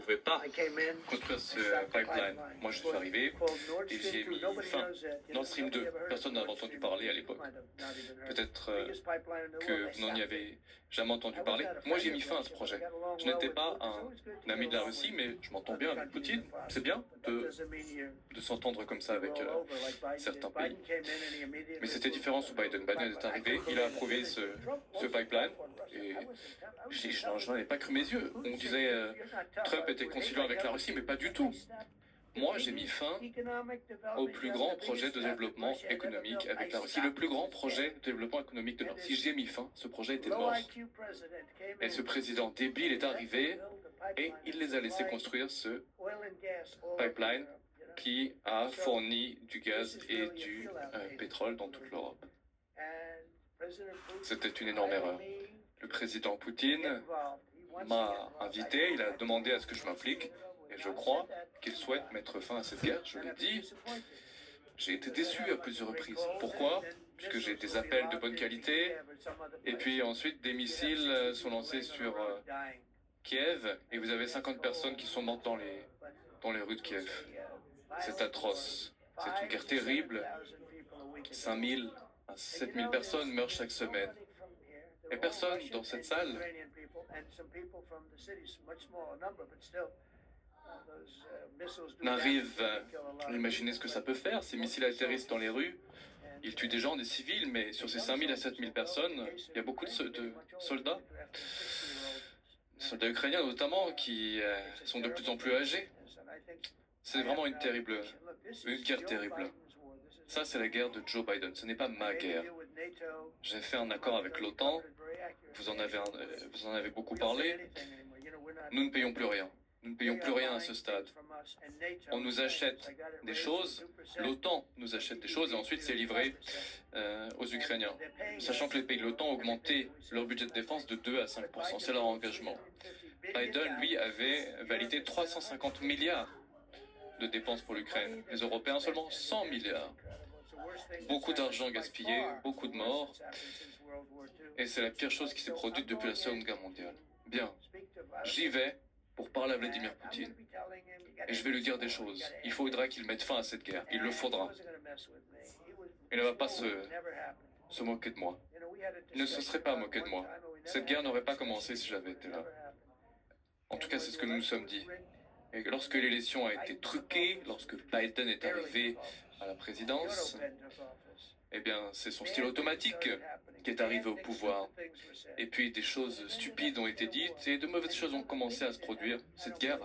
pouvait pas construire ce pipeline. Moi, je suis arrivé et j'y ai mis fin. Nord Stream 2, personne n'avait entendu parler à l'époque. Peut-être que vous n'en y avez jamais entendu parler. Moi, j'ai mis fin à ce projet. Je n'étais pas un ami de la Russie, mais je m'entends bien avec Poutine. C'est bien de s'entendre comme ça avec certains pays. Mais c'était différent sous Biden. Biden est arrivé, il a approuvé ce pipeline, et je n'en ai pas cru mes yeux. On disait Trump était conciliant avec la Russie, mais pas du tout. Moi, j'ai mis fin au plus grand projet de développement économique avec la Russie. Le plus grand projet de développement économique de la Russie. J'ai mis fin, ce projet était mort. Et ce président débile est arrivé et il les a laissés construire ce pipeline qui a fourni du gaz et du pétrole dans toute l'Europe. C'était une énorme erreur. Le président Poutine m'a invité, il a demandé à ce que je m'implique, et je crois qu'il souhaite mettre fin à cette guerre, je l'ai dit. J'ai été déçu à plusieurs reprises. Pourquoi? Puisque j'ai des appels de bonne qualité, et puis ensuite des missiles sont lancés sur Kiev, et vous avez 50 personnes qui sont mortes dans les rues de Kiev. C'est atroce. C'est une guerre terrible. 5000 à 7000 personnes meurent chaque semaine. Et personne dans cette salle n'arrive à imaginer ce que ça peut faire. Ces missiles atterrissent dans les rues, ils tuent des gens, des civils, mais sur ces 5000 à 7000 personnes, il y a beaucoup de soldats ukrainiens notamment, qui sont de plus en plus âgés. C'est vraiment une guerre terrible. Ça, c'est la guerre de Joe Biden. Ce n'est pas ma guerre. J'ai fait un accord avec l'OTAN. Vous en avez beaucoup parlé. Nous ne payons plus rien. Nous ne payons plus rien à ce stade. On nous achète des choses, l'OTAN nous achète des choses et ensuite c'est livré aux Ukrainiens. Sachant que les pays de l'OTAN ont augmenté leur budget de défense de 2 à 5%. C'est leur engagement. Biden, lui, avait validé 350 milliards de dépenses pour l'Ukraine. Les Européens seulement 100 milliards. Beaucoup d'argent gaspillé, beaucoup de morts. Et c'est la pire chose qui s'est produite depuis la Seconde Guerre mondiale. Bien, j'y vais pour parler à Vladimir Poutine. Et je vais lui dire des choses. Il faudra qu'il mette fin à cette guerre. Il le faudra. Il ne va pas se moquer de moi. Il ne se serait pas moqué de moi. Cette guerre n'aurait pas commencé si j'avais été là. En tout cas, c'est ce que nous nous sommes dit. Et lorsque l'élection a été truquée, lorsque Biden est arrivé à la présidence, eh bien, c'est son style automatique qui est arrivé au pouvoir. Et puis, des choses stupides ont été dites et de mauvaises choses ont commencé à se produire. Cette guerre